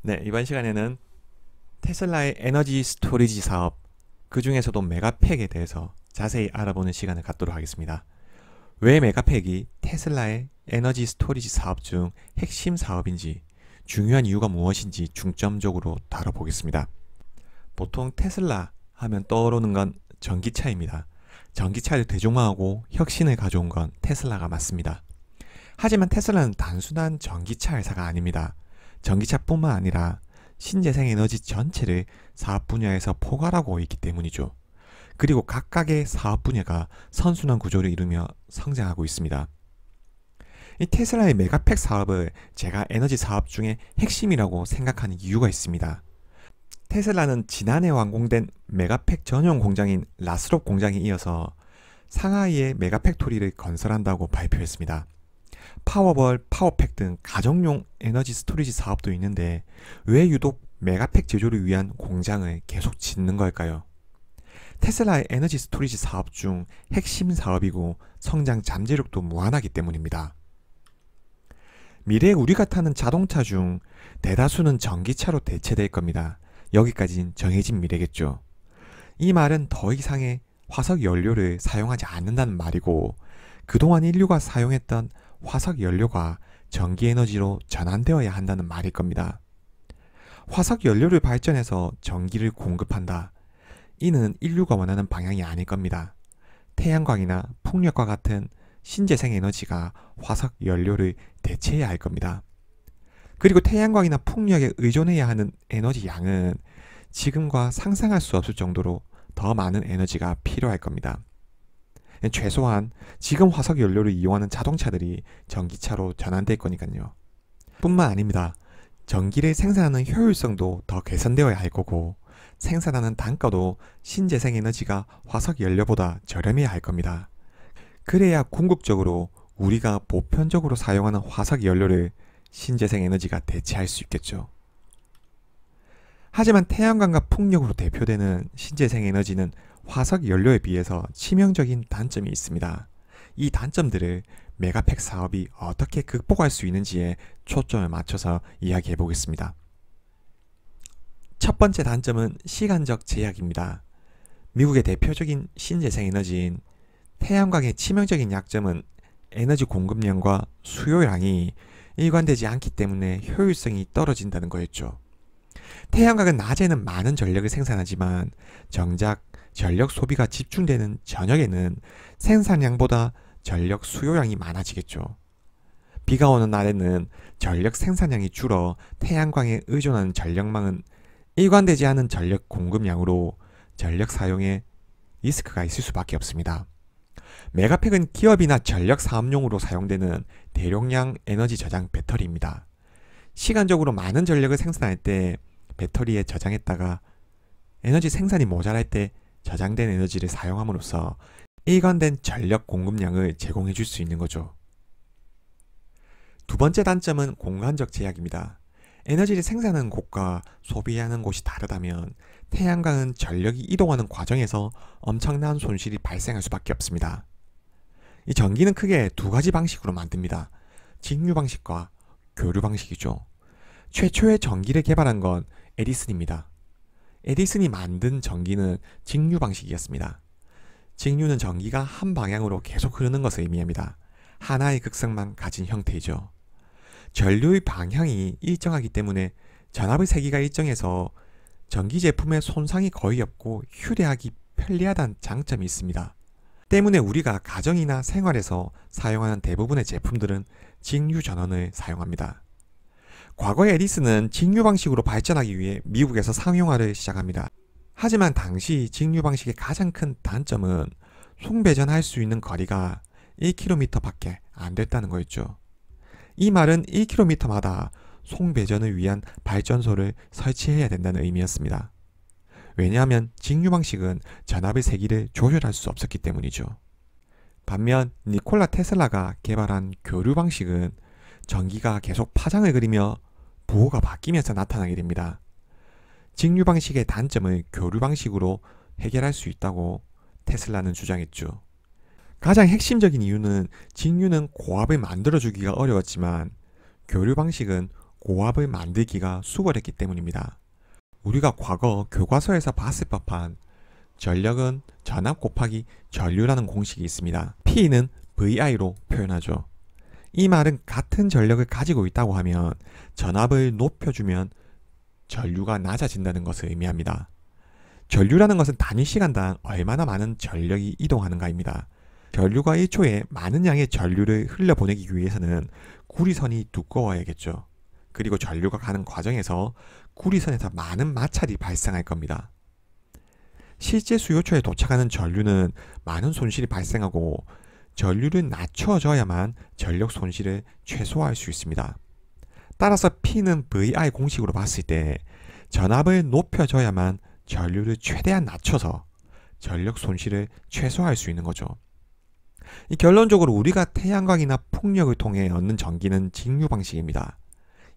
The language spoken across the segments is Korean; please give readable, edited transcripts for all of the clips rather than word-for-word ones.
네, 이번 시간에는 테슬라의 에너지 스토리지 사업, 그 중에서도 메가팩에 대해서 자세히 알아보는 시간을 갖도록 하겠습니다. 왜 메가팩이 테슬라의 에너지 스토리지 사업 중 핵심 사업인지, 중요한 이유가 무엇인지 중점적으로 다뤄보겠습니다. 보통 테슬라 하면 떠오르는 건 전기차입니다. 전기차를 대중화하고 혁신을 가져온 건 테슬라가 맞습니다. 하지만 테슬라는 단순한 전기차 회사가 아닙니다. 전기차뿐만 아니라 신재생 에너지 전체를 사업 분야에서 포괄하고 있기 때문이죠. 그리고 각각의 사업 분야가 선순환 구조를 이루며 성장하고 있습니다. 이 테슬라의 메가팩 사업을 제가 에너지 사업 중에 핵심이라고 생각하는 이유가 있습니다. 테슬라는 지난해 완공된 메가팩 전용 공장인 라스롭 공장에 이어서 상하이에 메가팩토리를 건설한다고 발표했습니다. 파워벌, 파워팩 등 가정용 에너지 스토리지 사업도 있는데 왜 유독 메가팩 제조를 위한 공장을 계속 짓는 걸까요? 테슬라의 에너지 스토리지 사업 중 핵심 사업이고 성장 잠재력도 무한하기 때문입니다. 미래에 우리가 타는 자동차 중 대다수는 전기차로 대체될 겁니다. 여기까진 정해진 미래겠죠. 이 말은 더 이상의 화석 연료를 사용하지 않는다는 말이고, 그동안 인류가 사용했던 화석 연료가 전기 에너지로 전환되어야 한다는 말일 겁니다. 화석 연료를 발전해서 전기를 공급한다. 이는 인류가 원하는 방향이 아닐 겁니다. 태양광이나 풍력과 같은 신재생 에너지가 화석 연료를 대체해야 할 겁니다. 그리고 태양광이나 풍력에 의존해야 하는 에너지 양은 지금과 상상할 수 없을 정도로 더 많은 에너지가 필요할 겁니다. 최소한 지금 화석 연료를 이용하는 자동차들이 전기차로 전환될 거니까요. 뿐만 아닙니다. 전기를 생산하는 효율성도 더 개선되어야 할 거고, 생산하는 단가도 신재생 에너지가 화석 연료보다 저렴해야 할 겁니다. 그래야 궁극적으로 우리가 보편적으로 사용하는 화석 연료를 신재생 에너지가 대체할 수 있겠죠. 하지만 태양광과 풍력으로 대표되는 신재생 에너지는 화석 연료에 비해서 치명적인 단점이 있습니다. 이 단점들을 메가팩 사업이 어떻게 극복할 수 있는지에 초점을 맞춰서 이야기해 보겠습니다. 첫 번째 단점은 시간적 제약입니다. 미국의 대표적인 신재생 에너지인 태양광의 치명적인 약점은 에너지 공급량과 수요량이 일관되지 않기 때문에 효율성이 떨어진다는 거였죠. 태양광은 낮에는 많은 전력을 생산하지만 정작 전력 소비가 집중되는 저녁에는 생산량보다 전력 수요량이 많아지겠죠. 비가 오는 날에는 전력 생산량이 줄어 태양광에 의존하는 전력망은 일관되지 않은 전력 공급량으로 전력 사용에 리스크가 있을 수밖에 없습니다. 메가팩은 기업이나 전력 사업용으로 사용되는 대용량 에너지 저장 배터리입니다. 시간적으로 많은 전력을 생산할 때 배터리에 저장했다가 에너지 생산이 모자랄 때 저장된 에너지를 사용함으로써 일관된 전력 공급량을 제공해 줄 수 있는 거죠. 두 번째 단점은 공간적 제약입니다. 에너지를 생산하는 곳과 소비하는 곳이 다르다면 태양광은 전력이 이동하는 과정에서 엄청난 손실이 발생할 수밖에 없습니다. 이 전기는 크게 두 가지 방식으로 만듭니다. 직류 방식과 교류 방식이죠. 최초의 전기를 개발한 건 에디슨입니다. 에디슨이 만든 전기는 직류 방식이었습니다. 직류는 전기가 한 방향으로 계속 흐르는 것을 의미합니다. 하나의 극성만 가진 형태이죠. 전류의 방향이 일정하기 때문에 전압의 세기가 일정해서 전기 제품의 손상이 거의 없고 휴대하기 편리하다는 장점이 있습니다. 때문에 우리가 가정이나 생활에서 사용하는 대부분의 제품들은 직류 전원을 사용합니다. 과거에 에디슨은 직류 방식으로 발전하기 위해 미국에서 상용화를 시작합니다. 하지만 당시 직류 방식의 가장 큰 단점은 송배전할 수 있는 거리가 1km 밖에 안 됐다는 거였죠. 이 말은 1km마다 송배전을 위한 발전소를 설치해야 된다는 의미였습니다. 왜냐하면 직류 방식은 전압의 세기를 조절할 수 없었기 때문이죠. 반면 니콜라 테슬라가 개발한 교류 방식은 전기가 계속 파장을 그리며 부호가 바뀌면서 나타나게 됩니다. 직류 방식의 단점을 교류 방식으로 해결할 수 있다고 테슬라는 주장했죠. 가장 핵심적인 이유는 직류는 고압을 만들어주기가 어려웠지만 교류 방식은 고압을 만들기가 수월했기 때문입니다. 우리가 과거 교과서에서 봤을 법한 전력은 전압 곱하기 전류라는 공식이 있습니다. P는 VI로 표현하죠. 이 말은 같은 전력을 가지고 있다고 하면 전압을 높여주면 전류가 낮아진다는 것을 의미합니다. 전류라는 것은 단위 시간당 얼마나 많은 전력이 이동하는가입니다. 전류가 1초에 많은 양의 전류를 흘려보내기 위해서는 구리선이 두꺼워야겠죠. 그리고 전류가 가는 과정에서 구리선에서 많은 마찰이 발생할 겁니다. 실제 수요처에 도착하는 전류는 많은 손실이 발생하고 전류를 낮춰줘야만 전력 손실을 최소화할 수 있습니다. 따라서 P는 VI 공식으로 봤을 때 전압을 높여줘야만 전류를 최대한 낮춰서 전력 손실을 최소화할 수 있는 거죠. 결론적으로 우리가 태양광이나 풍력을 통해 얻는 전기는 직류 방식입니다.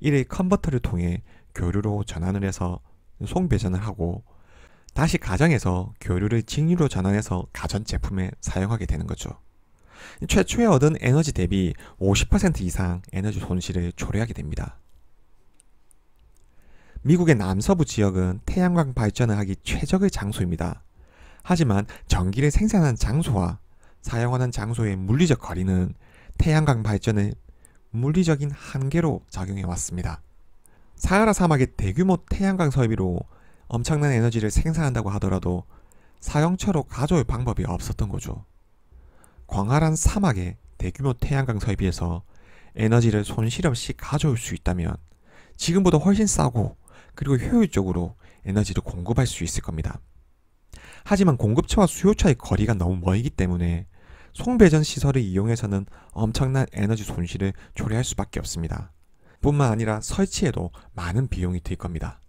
이를 컨버터를 통해 교류로 전환을 해서 송배전을 하고 다시 가정에서 교류를 직류로 전환해서 가전제품에 사용하게 되는 거죠. 최초에 얻은 에너지 대비 50% 이상 에너지 손실을 초래하게 됩니다. 미국의 남서부 지역은 태양광 발전을 하기 최적의 장소입니다. 하지만 전기를 생산하는 장소와 사용하는 장소의 물리적 거리는 태양광 발전의 물리적인 한계로 작용해 왔습니다. 사하라 사막의 대규모 태양광 설비로 엄청난 에너지를 생산한다고 하더라도 사용처로 가져올 방법이 없었던 거죠. 광활한 사막의 대규모 태양광 설비에서 에너지를 손실 없이 가져올 수 있다면 지금보다 훨씬 싸고 그리고 효율적으로 에너지를 공급할 수 있을 겁니다. 하지만 공급처와 수요처의 거리가 너무 멀기 때문에 송배전 시설을 이용해서는 엄청난 에너지 손실을 초래할 수밖에 없습니다. 뿐만 아니라 설치에도 많은 비용이 들 겁니다.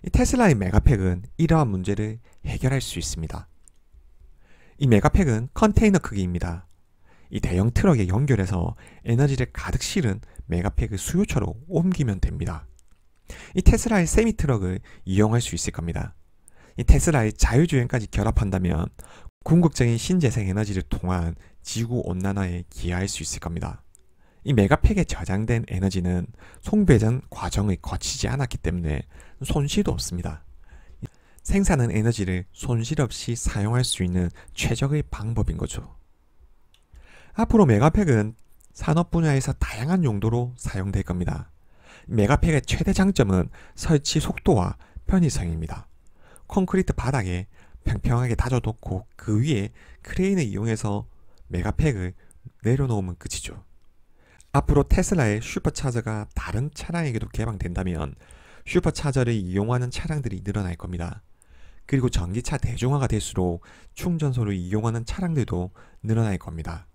이 테슬라의 메가팩은 이러한 문제를 해결할 수 있습니다. 이 메가팩은 컨테이너 크기입니다. 이 대형 트럭에 연결해서 에너지를 가득 실은 메가팩을 수요처로 옮기면 됩니다. 이 테슬라의 세미 트럭을 이용할 수 있을 겁니다. 이 테슬라의 자율주행까지 결합한다면 궁극적인 신재생 에너지를 통한 지구 온난화에 기여할 수 있을 겁니다. 이 메가팩에 저장된 에너지는 송배전 과정을 거치지 않았기 때문에 손실도 없습니다. 생산한 에너지를 손실 없이 사용할 수 있는 최적의 방법인 거죠. 앞으로 메가팩은 산업 분야에서 다양한 용도로 사용될 겁니다. 메가팩의 최대 장점은 설치 속도와 편의성입니다. 콘크리트 바닥에 평평하게 다져놓고 그 위에 크레인을 이용해서 메가팩을 내려놓으면 끝이죠. 앞으로 테슬라의 슈퍼차저가 다른 차량에게도 개방된다면 슈퍼차저를 이용하는 차량들이 늘어날 겁니다. 그리고 전기차 대중화가 될수록 충전소를 이용하는 차량들도 늘어날 겁니다.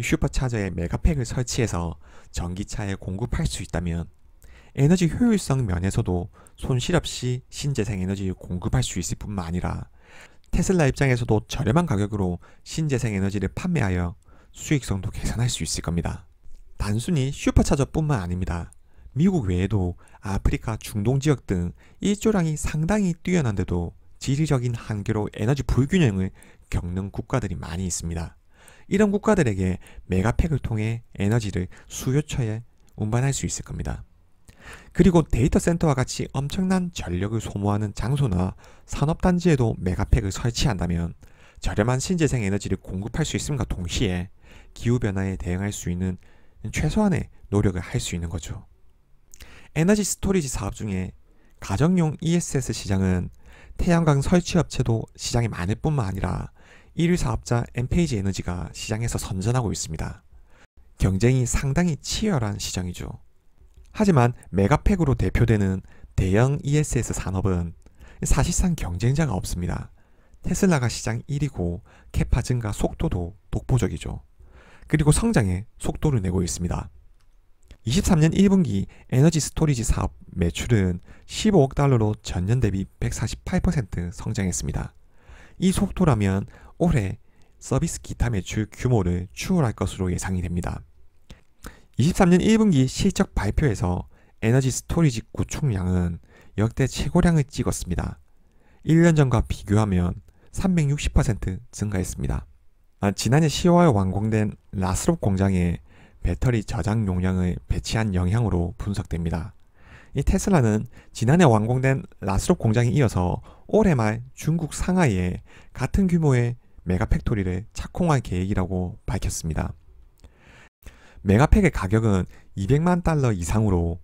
슈퍼차저에 메가팩을 설치해서 전기차에 공급할 수 있다면 에너지 효율성 면에서도 손실 없이 신재생 에너지를 공급할 수 있을 뿐만 아니라 테슬라 입장에서도 저렴한 가격으로 신재생 에너지를 판매하여 수익성도 개선할 수 있을 겁니다. 단순히 슈퍼차저뿐만 아닙니다. 미국 외에도 아프리카, 중동 지역 등 일조량이 상당히 뛰어난데도 지리적인 한계로 에너지 불균형을 겪는 국가들이 많이 있습니다. 이런 국가들에게 메가팩을 통해 에너지를 수요처에 운반할 수 있을 겁니다. 그리고 데이터 센터와 같이 엄청난 전력을 소모하는 장소나 산업단지에도 메가팩을 설치한다면 저렴한 신재생 에너지를 공급할 수 있음과 동시에 기후변화에 대응할 수 있는 최소한의 노력을 할 수 있는 거죠. 에너지 스토리지 사업 중에 가정용 ESS 시장은 태양광 설치 업체도 시장에 많을 뿐만 아니라 1위 사업자 엠페이지 에너지가 시장에서 선전하고 있습니다. 경쟁이 상당히 치열한 시장이죠. 하지만 메가팩으로 대표되는 대형 ESS 산업은 사실상 경쟁자가 없습니다. 테슬라가 시장 1위고 캐파 증가 속도도 독보적이죠. 그리고 성장의 속도를 내고 있습니다. 23년 1분기 에너지 스토리지 사업 매출은 15억 달러로 전년 대비 148% 성장했습니다. 이 속도라면 올해 서비스 기타 매출 규모를 추월할 것으로 예상이 됩니다. 23년 1분기 실적 발표에서 에너지 스토리지 구축량은 역대 최고량을 찍었습니다. 1년 전과 비교하면 360% 증가했습니다. 지난해 10월 완공된 라스롭 공장에 배터리 저장 용량을 배치한 영향으로 분석됩니다. 이 테슬라는 지난해 완공된 라스롭 공장에 이어서 올해 말 중국 상하이에 같은 규모의 메가팩토리를 착공할 계획이라고 밝혔습니다. 메가팩의 가격은 200만 달러 이상으로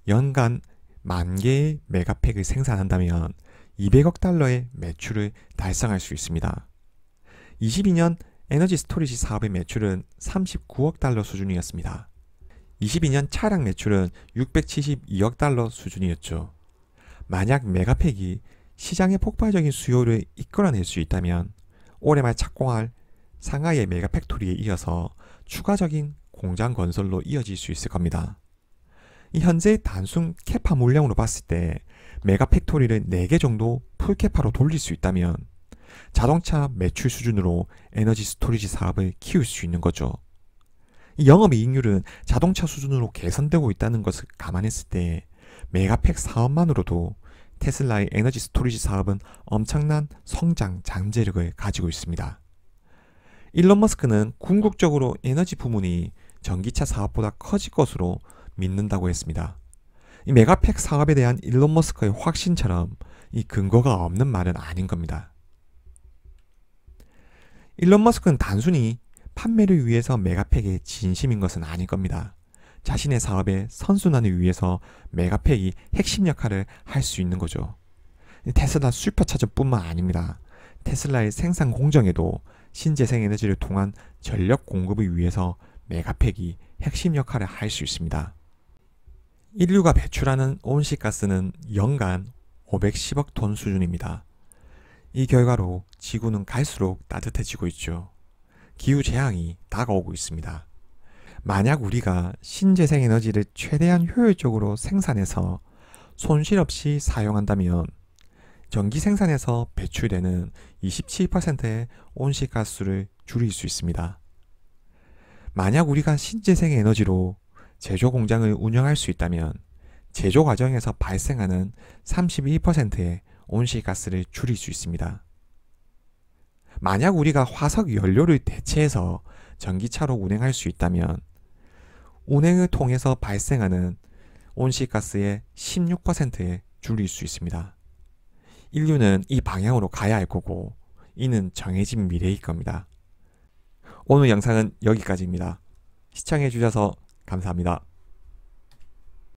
연간 10,000개의 메가팩을 생산한다면 200억 달러의 매출을 달성할 수 있습니다. 22년 에너지 스토리지 사업의 매출은 39억 달러 수준이었습니다. 22년 차량 매출은 672억 달러 수준이었죠. 만약 메가팩이 시장의 폭발적인 수요를 이끌어낼 수 있다면 올해 말 착공할 상하이의 메가팩토리에 이어서 추가적인 공장 건설로 이어질 수 있을 겁니다. 현재 단순 캐파 물량으로 봤을 때 메가팩토리를 4개 정도 풀캐파로 돌릴 수 있다면 자동차 매출 수준으로 에너지 스토리지 사업을 키울 수 있는 거죠. 이 영업이익률은 자동차 수준으로 개선되고 있다는 것을 감안했을 때 메가팩 사업만으로도 테슬라의 에너지 스토리지 사업은 엄청난 성장 잠재력을 가지고 있습니다. 일론 머스크는 궁극적으로 에너지 부문이 전기차 사업보다 커질 것으로 믿는다고 했습니다. 이 메가팩 사업에 대한 일론 머스크의 확신처럼 이 근거가 없는 말은 아닌 겁니다. 일론 머스크는 단순히 판매를 위해서 메가팩에 진심인 것은 아닐 겁니다. 자신의 사업의 선순환을 위해서 메가팩이 핵심 역할을 할 수 있는 거죠. 테슬라 슈퍼차저뿐만 아닙니다. 테슬라의 생산 공정에도 신재생 에너지를 통한 전력 공급을 위해서 메가팩이 핵심 역할을 할 수 있습니다. 인류가 배출하는 온실가스는 연간 510억 톤 수준입니다. 이 결과로 지구는 갈수록 따뜻해지고 있죠. 기후재앙이 다가오고 있습니다. 만약 우리가 신재생 에너지를 최대한 효율적으로 생산해서 손실 없이 사용한다면 전기 생산에서 배출되는 27%의 온실가스를 줄일 수 있습니다. 만약 우리가 신재생 에너지로 제조 공장을 운영할 수 있다면 제조 과정에서 발생하는 32%의 온실가스를 줄일 수 있습니다. 만약 우리가 화석 연료를 대체해서 전기차로 운행할 수 있다면 운행을 통해서 발생하는 온실가스의 16%에 줄일 수 있습니다. 인류는 이 방향으로 가야 할 거고 이는 정해진 미래일 겁니다. 오늘 영상은 여기까지입니다. 시청해 주셔서 감사합니다.